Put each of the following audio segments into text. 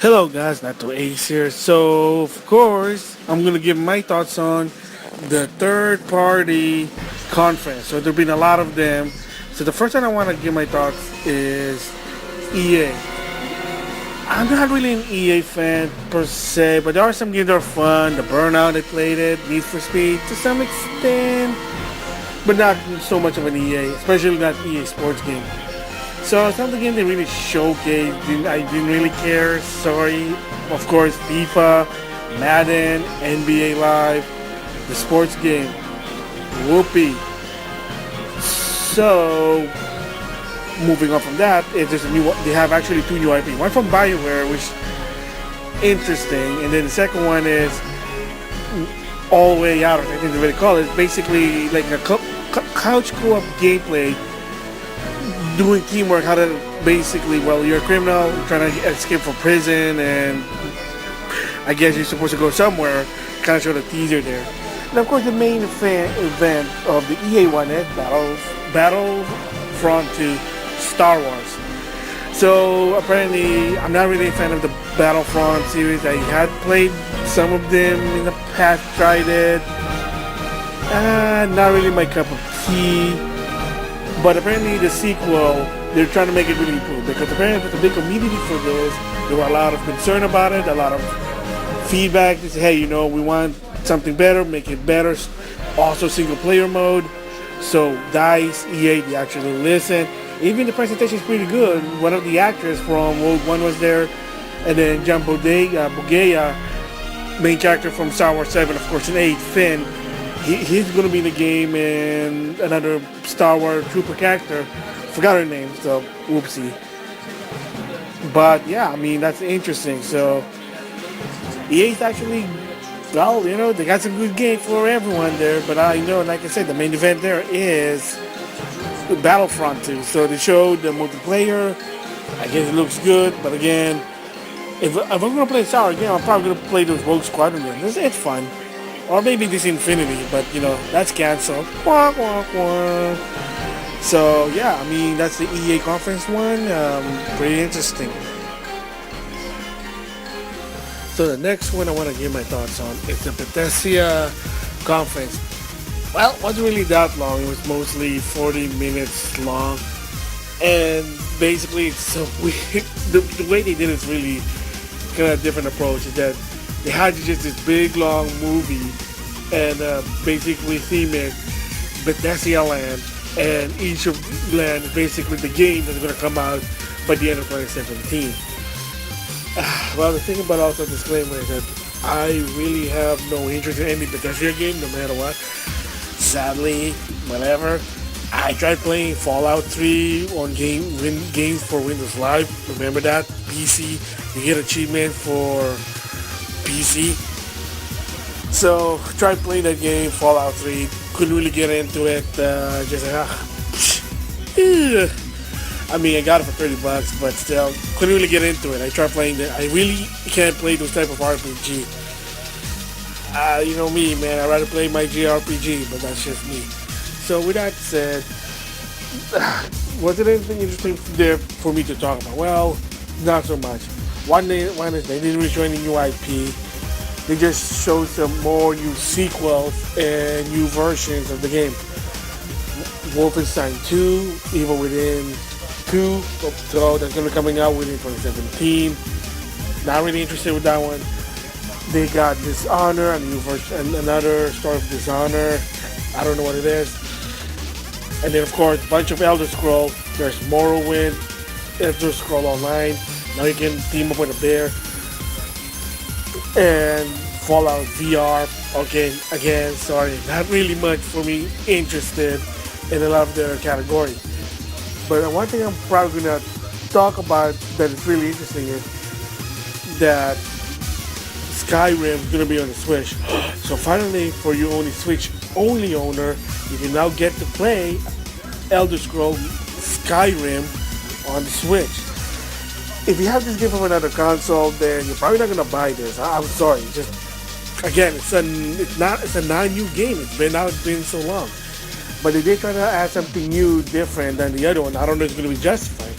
Hello guys, NautoAce here. So of course I'm gonna give my thoughts on the third party conference. So there've been a lot of them. So the first one I wanna give my thoughts is EA. I'm not really an EA fan per se, but there are some games that are fun. The Burnout I played it, Need for Speed to some extent, but not so much of an EA, especially not EA sports game. So it's not the game they really showcased. I didn't really care. Sorry. Of course, FIFA, Madden, NBA Live, the sports game. Whoopee. So moving on from that, if there's a new, they have actually two new IP. One from BioWare, which is interesting, and then the second one is All Way Out. I think they really call it. Basically, like a couch co-op gameplay. Doing teamwork, how to basically, well, you're a criminal trying to escape from prison, and I guess you're supposed to go somewhere. Kind of show the teaser there. And of course, the main event of the EA one is Battlefront 2 Star Wars. So apparently, I'm not really a fan of the Battlefront series. I had played some of them in the past, tried it. Not really my cup of tea. But apparently the sequel, they're trying to make it really improve, because apparently there's a big community for this. There were a lot of concern about it, a lot of feedback. They say, hey, we want something better, make it better. Also single player mode. So DICE, EA, they actually listen. Even the presentation is pretty good. One of the actors from Rogue One was there, and then John Boyega, main character from Star Wars 7, of course, in 8, Finn. He's going to be in the game, and another Star Wars trooper character. Forgot her name, so whoopsie. But yeah, I mean, that's interesting. So EA's actually, well, they got some good games for everyone there. But like I said, the main event there is Battlefront 2. So they showed the multiplayer. I guess it looks good, but again, if I'm going to play a Star Wars game, I'm probably going to play those Rogue Squadron games. It's fun. Or maybe this Infinity, but that's canceled. Wah, wah, wah. So yeah, I mean, that's the EA conference one. Pretty interesting. So the next one I want to give my thoughts on is the Bethesda conference. Well, it wasn't really that long. It was mostly 40 minutes long, and basically it's so weird. The way they did it is really kind of a different approach. Is that they had just this big long movie and basically theme it Bethesda land, and each of land is basically the game that's going to come out by the end of 2017. Well, the thing about also disclaimer is that I really have no interest in any Bethesda game, no matter what. Sadly, whatever. I tried playing Fallout 3 on games for Windows Live. Remember that? PC. You get achievement for PC. So tried playing that game, Fallout 3. Couldn't really get into it. I mean, I got it for $30, but still couldn't really get into it. I tried playing that. I really can't play those type of RPG. You know me, man. I'd rather play my JRPG, but that's just me. So with that said, was it anything interesting there for me to talk about? Well, not so much. One is they didn't really show any new IP. They just showed some more new sequels and new versions of the game. Wolfenstein 2, Evil Within 2, so that's going to be coming out within 2017. Not really interested with that one. They got Dishonor, a new version, another story of Dishonor. I don't know what it is. And then of course, a bunch of Elder Scrolls. There's Morrowind, Elder Scrolls Online. Now you can team up with a bear. And Fallout VR. Okay, again, sorry, not really much for me interested in a lot of their categories. But one thing I'm probably gonna talk about that is really interesting is that Skyrim is gonna be on the Switch. So finally, for you only Switch only owner, you can now get to play Elder Scrolls Skyrim on the Switch. If you have this game from another console, then you're probably not gonna buy this. I'm sorry. Just again, it's a non-new game. It's been so long. But if they try to add something new, different than the other one, I don't know if it's gonna be justified.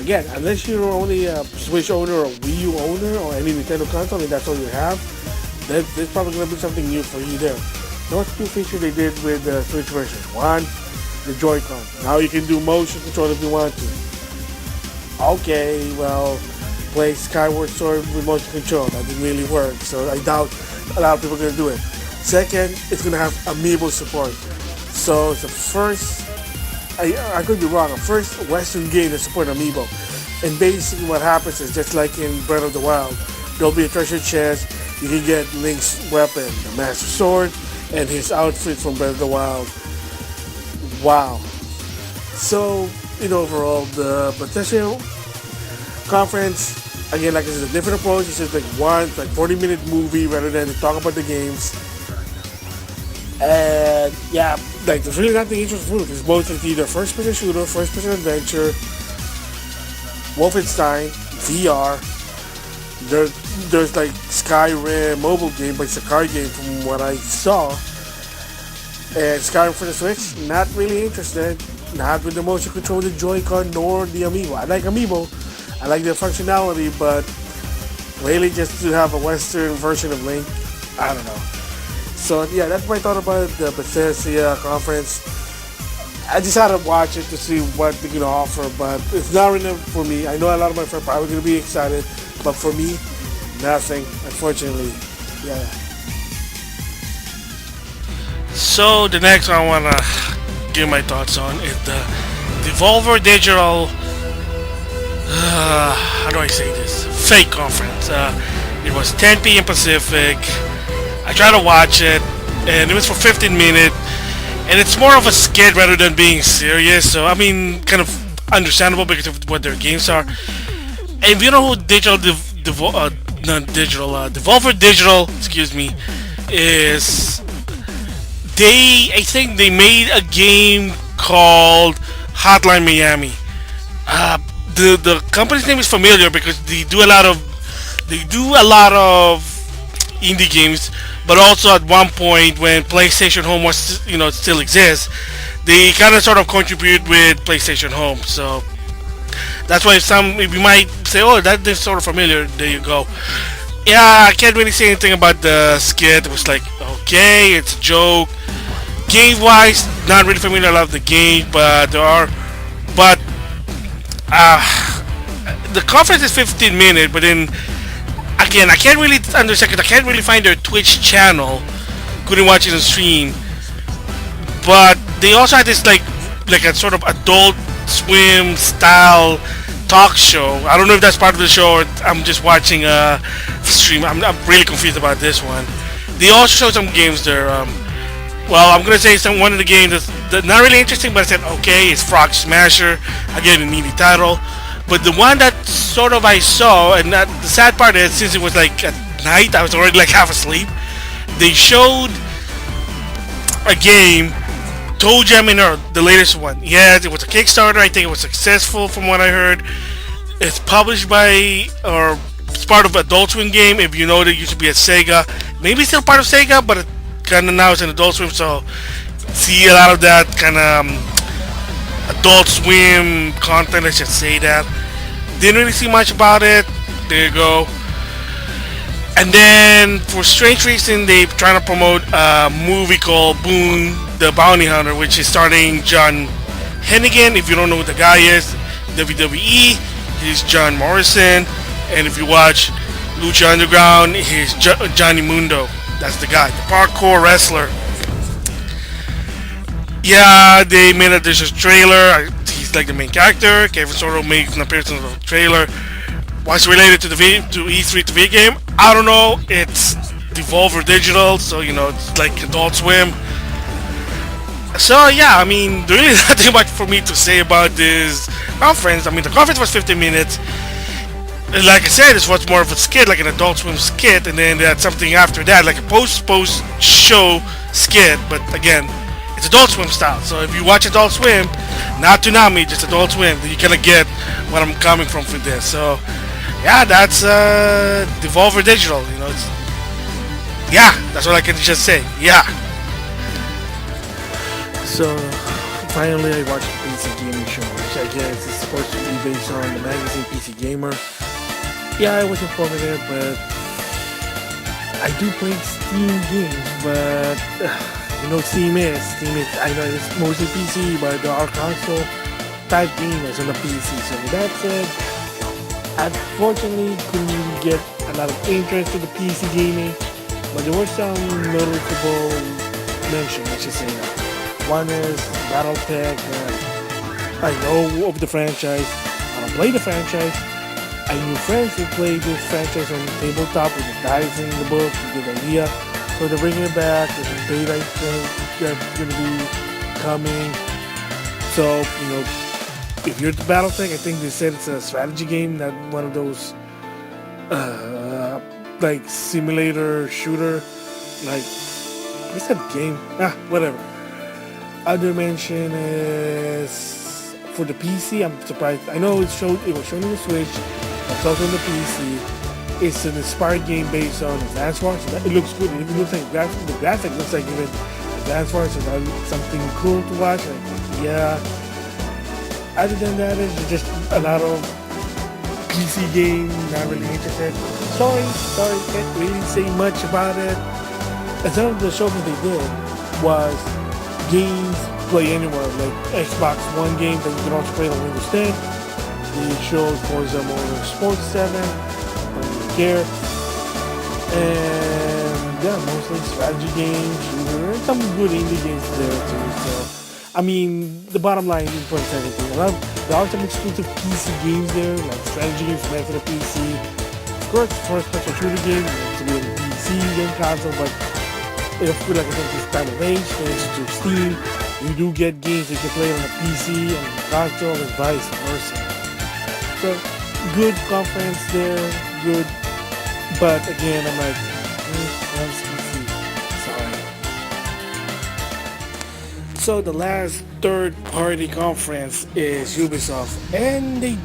Again, unless you're only a Switch owner or Wii U owner or any Nintendo console and that's all you have, there's probably going to be something new for you there. What's new feature they did with the Switch version? One, the Joy-Con. Now you can do motion control if you want to. Okay, well, play Skyward Sword with motion control. That didn't really work, so I doubt a lot of people are going to do it. Second, it's going to have amiibo support. So it's the first, I could be wrong, the first Western game to support amiibo. And basically what happens is just like in Breath of the Wild, there'll be a treasure chest. You can get Link's weapon, the Master Sword, and his outfit from Breath of the Wild. Wow. So, overall, the Bethesda conference, again, like I said, a different approach. It's just like 40-minute movie rather than to talk about the games. And yeah, like there's really nothing interesting. It's both like either first-person shooter, first-person adventure, Wolfenstein, VR. There's like Skyrim mobile game, but it's a card game from what I saw. And Skyrim for the Switch, not really interested. Not with the motion control, the Joy-Con, nor the Amiibo. I like Amiibo. I like the functionality, but really just to have a Western version of Link, I don't know. So yeah, that's my thought about the Bethesda conference. I just had to watch it to see what they're going to offer, but it's not really for me. I know a lot of my friends are probably going to be excited, but for me, nothing, unfortunately. Yeah. So the next one I want to give my thoughts on is the Devolver Digital, how do I say this, fake conference. It was 10 p.m. Pacific. I tried to watch it, and it was for 15 minutes, and it's more of a skit rather than being serious, so I mean, kind of understandable because of what their games are. And if you know who Devolver Digital, excuse me, is, I think they made a game called Hotline Miami. The company's name is familiar because they do a lot of indie games, but also at one point when PlayStation Home was still exists, they kind of sort of contribute with PlayStation Home. So that's why if you might say, oh, that's sort of familiar, there you go. Yeah, I can't really say anything about the skit. It was like, okay, it's a joke. Game wise, not really familiar. I love the game, but the conference is 15 minutes, but then again, I can't really understand because I can't really find their Twitch channel. Couldn't watch it on stream. But they also had this like a sort of Adult Swim style talk show. I don't know if that's part of the show or I'm just watching a stream. I'm really confused about this one. They also showed some games there. Well, I'm gonna say one of the games that's not really interesting, but I said okay, it's Frog Smasher. Again, an indie title. But the one that sort of I saw, and the sad part is, since it was like at night, I was already like half asleep. They showed a game, Toe Jam in Earth, the latest one. Yes, it was a Kickstarter. I think it was successful from what I heard. It's published by, or it's part of Adult Swim game. If you know, it used to be at Sega. Maybe still part of Sega, but it kind of now it's an Adult Swim. So see a lot of that kind of Adult Swim content, I should say that. Didn't really see much about it. There you go. And then, for strange reason, they're trying to promote a movie called Boone the Bounty Hunter, which is starring John Hennigan. If you don't know who the guy is, WWE, he's John Morrison. And if you watch Lucha Underground, he's Johnny Mundo. That's the guy, the parkour wrestler. Yeah, they made there's a trailer. He's like the main character. Kevin Sorbo makes an appearance in the trailer. What's related to E3 to video game? I don't know. It's Devolver Digital, so it's like Adult Swim. So yeah, I mean, there really nothing much for me to say about this conference. I mean, the conference was 15 minutes. And like I said, it's what's more of a skit, like an Adult Swim skit, and then they had something after that, like a post show skit. But again, it's Adult Swim style. So if you watch Adult Swim, not Toonami, just Adult Swim, then you kind of get what I'm coming from for this. So yeah, that's Devolver Digital. That's what I can just say. Yeah. So finally I watched the PC Gaming Show, which I guess is supposed to be based on the magazine PC Gamer. Yeah, it was informative, but I do play Steam games, but Steam is. I know it's mostly PC, but there are console type gamers on the PC. So with that said, unfortunately couldn't really get a lot of interest in the PC gaming, but there were some noticeable mentions, I should say that. One is Battletech. I know of the franchise. I don't play the franchise. I knew friends who played this franchise on tabletop with the dice in the book, a good idea. So they're bringing it back. There's a date, I think, that's going to be coming. So, if you're the Battletech, I think they said it's a strategy game, not one of those like simulator shooter. Like, what's that game? Whatever. Other mention is for the PC. I'm surprised. I know it was shown on the Switch. It's also on the PC. It's an inspired game based on Advance Wars. It looks good. It even looks like the graphic looks like even Advance Wars. So that's something cool to watch. Yeah. Other than that, it's just a lot of PC game. Not really interested. Sorry, can't really say much about it. And some of the shows that they did was games play anywhere, like Xbox One games that you can also play on Windows 10. They showed Forza Motorsport 7, don't really care. And yeah, mostly strategy games, shooter, and some good indie games there too. So, the bottom line is for everything. There are some exclusive PC games there, like strategy games meant for the PC. Of course, first-person shooter game, to be on the PC and console, but I feel like I think this time of age, thanks to Steam, you do get games that you can play on the PC and console and vice versa. So, good conference there, good, but again, I'm like, loves PC, sorry. So the last third-party conference is Ubisoft, and they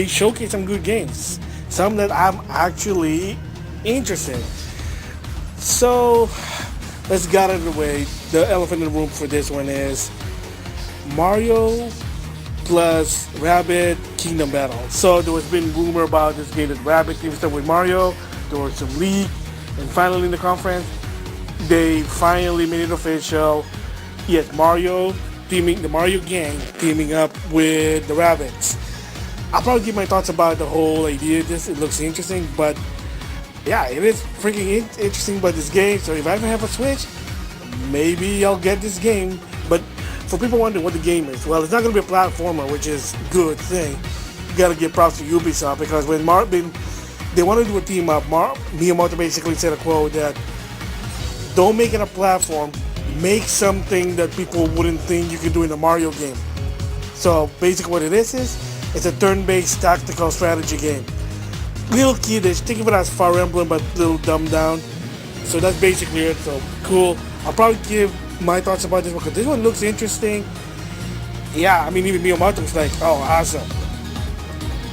showcased some good games, some that I'm actually interested in. So, let's get out of the way. The elephant in the room for this one is Mario plus Rabbids Kingdom Battle. So, there was been rumor about this game that Rabbids teamed up with Mario. There was some leak. And finally in the conference, they finally made it official. Yes, the Mario gang teaming up with the Rabbids. I'll probably give my thoughts about the whole idea of this. It looks interesting, but yeah, it is freaking interesting about this game. So if I ever have a Switch, maybe I'll get this game. But for people wondering what the game is, well, it's not going to be a platformer, which is a good thing. You got to give props to Ubisoft, because when they want to do a team up, Miyamoto basically said a quote that, don't make it a platform, make something that people wouldn't think you could do in a Mario game. So basically what it is it's a turn-based tactical strategy game. Little kiddish, think of it as Fire Emblem but a little dumbed down. So that's basically it. So cool. I'll probably give my thoughts about this one because this one looks interesting. Yeah, even Miyamoto was like, oh, awesome.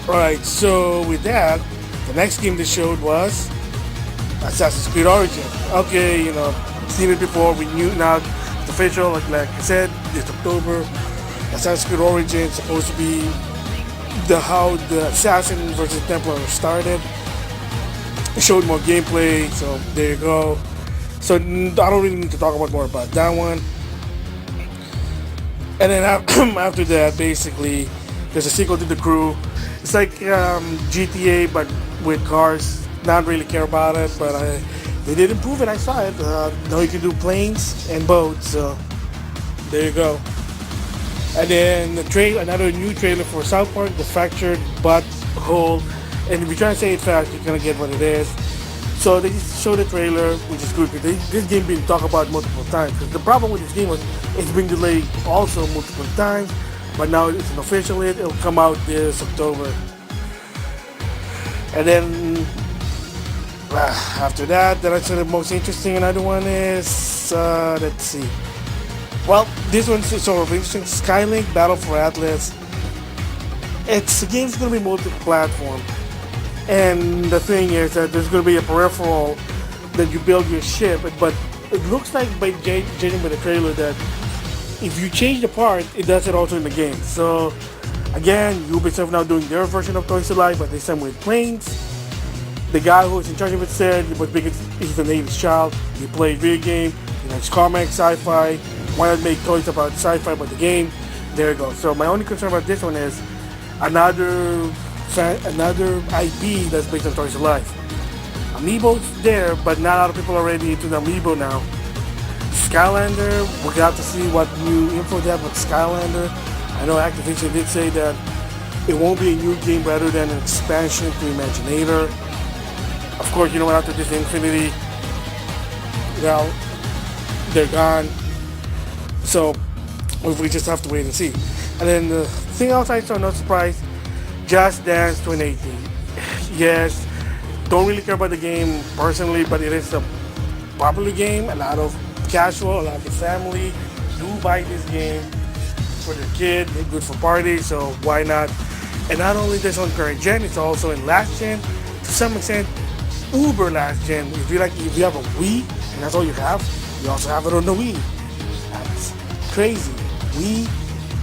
Alright, so with that, the next game they showed was Assassin's Creed Origins. Okay, seen it before, we knew now it's official, like I said, it's October. Assassin's Creed Origins supposed to be how the Assassin versus Templar started. It showed more gameplay, so there you go. So I don't really need to talk more about that one. And then after that, basically, there's a sequel to The Crew. It's like GTA, but with cars. Not really care about it, but they did improve it. I saw it. Now you can do planes and boats, so there you go. And then another new trailer for South Park, The Fractured But Whole. And if you try to say it fast, you're gonna get what it is. So they just showed the trailer, which is good because this game been talked about multiple times. Because the problem with this game was it's been delayed also multiple times, but now it's an official hit. It'll come out this October. And then after that, I said the most interesting. Another one is let's see. Well, this one's sort of interesting. Skylink Battle for Atlas. The game's going to be multi-platform. And the thing is that there's going to be a peripheral that you build your ship. But it looks like by judging by the trailer that if you change the part, it does it also in the game. So again, Ubisoft now doing their version of Toys to Life, but this time with planes. The guy who was in charge of it said it was because he's an 80s child. He played video game, he likes comics, sci-fi. Why not make toys about sci-fi about the game? There you go. So my only concern about this one is another IP that's based on Toys to Life. Amiibo's there, but not a lot of people are ready into the Amiibo now. Skylander, we're gonna have to see what new info they have with Skylander. I know Activision did say that it won't be a new game rather than an expansion to Imaginator. Of course, you know what, after this Infinity, well, they're gone. So we just have to wait and see. And then the thing else I saw, no surprise, Just Dance 2018. Yes, don't really care about the game personally, but it is a popular game. A lot of casual, a lot of the family do buy this game for their kid. They're good for parties, so why not? And not only this on current gen, it's also in last gen. To some extent, uber last gen. If you have a Wii and that's all you have, you also have it on the Wii. That's crazy. Wii,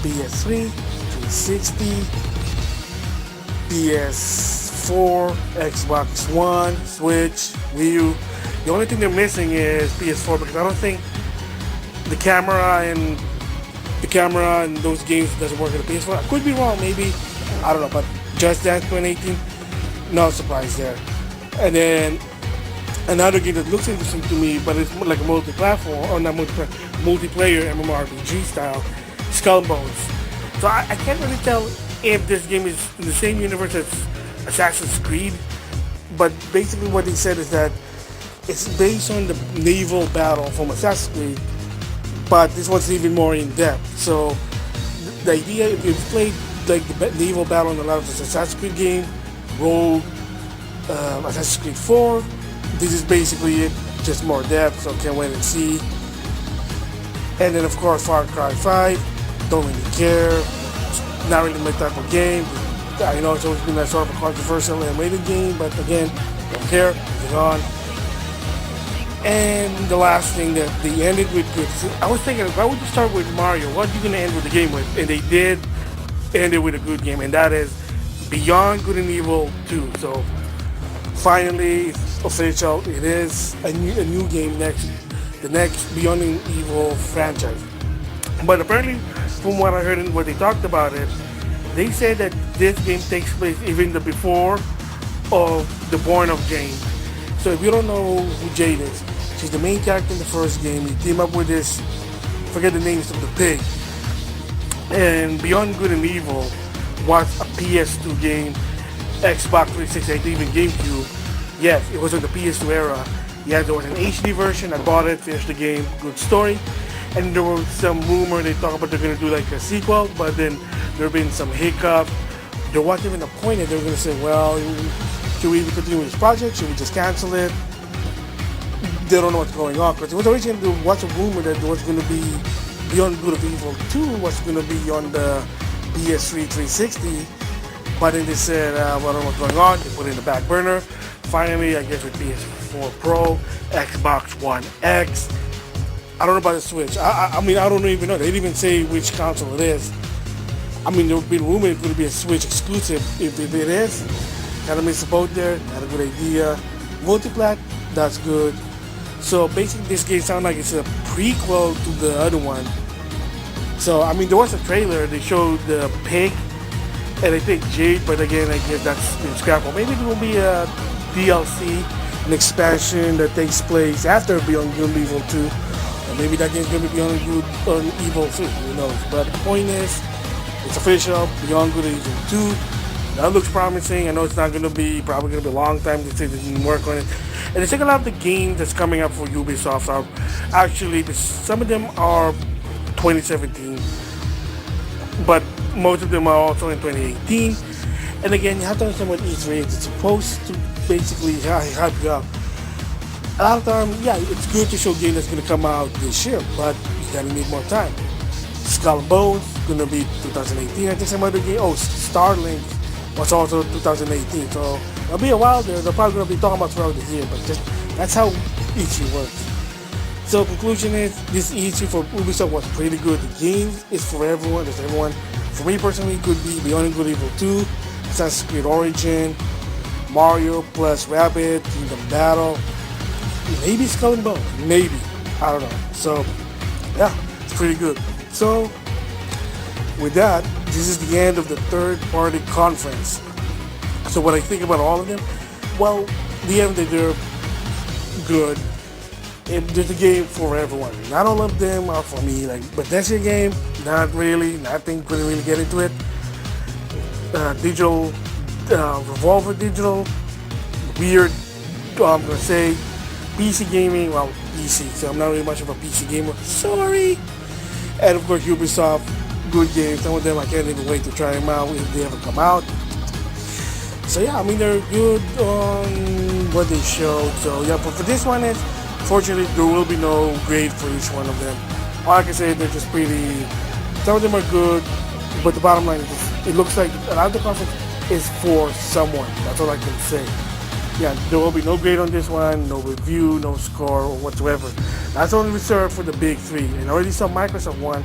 PS3, 360, PS4, Xbox One, Switch, Wii U. The only thing they're missing is PS4 because I don't think the camera and those games doesn't work on the PS4. I could be wrong, maybe. I don't know, but Just Dance 2018, no surprise there. And then another game that looks interesting to me, but it's more like a multi-platform, or not multiplayer MMORPG style, Skull and Bones. So I can't really tell if this game is in the same universe as Assassin's Creed, but basically what they said is that it's based on the naval battle from Assassin's Creed, but this one's even more in depth. So the idea, if you've played like the naval battle in a lot of the Assassin's Creed game, Rogue, Assassin's Creed 4, this is basically it, just more depth, so can't wait and see. And then of course Far Cry 5, don't really care, it's not really my type of game. I know it's always been a sort of a controversial and rated game, but again, don't care, moving on. And the last thing that they ended with good. I was thinking, why would you start with Mario? What are you going to end with the game with? And they did end it with a good game, and that is Beyond Good and Evil 2. So finally, it's official. It is a new game the next Beyond Evil franchise. But apparently, from what I heard and what they talked about it, they said that this game takes place even before of the born of Jane. So if you don't know who Jade is, she's the main character in the first game. You team up with this, forget the names of the pig. And Beyond Good and Evil was a PS2 game, Xbox 360, I think even GameCube. Yes, it was in the PS2 era. Yes, there was an HD version. I bought it, finished the game, good story. And there was some rumor they talk about they're going to do like a sequel, but then there have been some hiccup. There wasn't even a point that they were going to say, well, should we even continue with this project? Should we just cancel it? They don't know what's going on, because it was originally there was a rumor that there was going to be Beyond Good and Evil 2 was going to be on the PS3 360, but then they said, I don't know what's going on. They put it in the back burner. Finally, I guess with PS4 Pro, Xbox One X. I don't know about the Switch. I mean, I don't even know. They didn't even say which console it is. I mean, there would be rumored it's going to be a Switch exclusive. If it is, got to mix the boat there. Not a good idea. Multiplat, that's good. So basically, this game sounds like it's a prequel to the other one. So I mean, there was a trailer. They showed the pig, and I think Jade, but again, I guess that's been scrapped. Or maybe there will be a DLC, an expansion that takes place after Beyond Good and Evil 2. Or maybe that game's going to be Beyond Good and Evil 3. Who knows? But the point is, it's official. Beyond Good and Evil 2. That looks promising. I know it's not going to be, probably going to be a long time to say they didn't work on it. And I think a lot of the games that's coming up for Ubisoft are actually, some of them are 2017, but most of them are also in 2018. And again, you have to understand what E3 is. It's supposed to basically help you out. A lot of time, yeah, it's good to show a game that's going to come out this year, but you gotta need more time. Skull and Bones going to be 2018. I think some other game, Starlink was also 2018. So it'll be a while there. They're probably going to be talking about throughout the year, but just that's how E3 works. So conclusion is, this E3 for Ubisoft was pretty good. The game is for everyone. There's everyone. For me personally, it could be Beyond Good Evil 2, Assassin's Creed Origin, Mario plus Rabbit, Kingdom Battle, maybe Skull and Bones, maybe. I don't know. So yeah, it's pretty good. So with that, this is the end of the third-party conference. So what I think about all of them, well, the end that they're good. There's a game for everyone. Not all of them are for me. Like Bethesda game, not really. Nothing. Couldn't really get into it. Digital, Devolver Digital, weird. I'm gonna say PC gaming. Well, PC. So I'm not really much of a PC gamer. Sorry. And of course Ubisoft, good games. Some of them I can't even wait to try them out if they ever come out. So yeah, I mean they're good on what they showed. So yeah, but for this one, fortunately there will be no grade for each one of them. All I can say is they're just pretty. Some of them are good, but the bottom line is just, it looks like a lot of the conference is for someone. That's all I can say. Yeah, there will be no grade on this one, no review, no score or whatsoever. That's only reserved for the big three. And I already saw Microsoft one,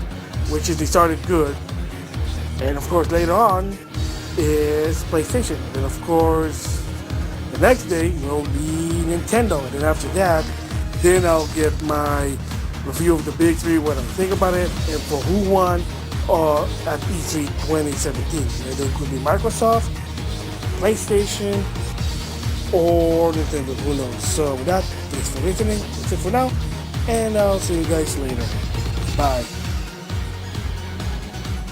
which is they started good, and of course later on is PlayStation. And of course the next day will be Nintendo, and then after that, then I'll get my review of the big three, what I think about it, and for who won at E3 2017. And it could be Microsoft, PlayStation, or Nintendo, who knows. So with that, thanks for listening. That's it for now, and I'll see you guys later. Bye.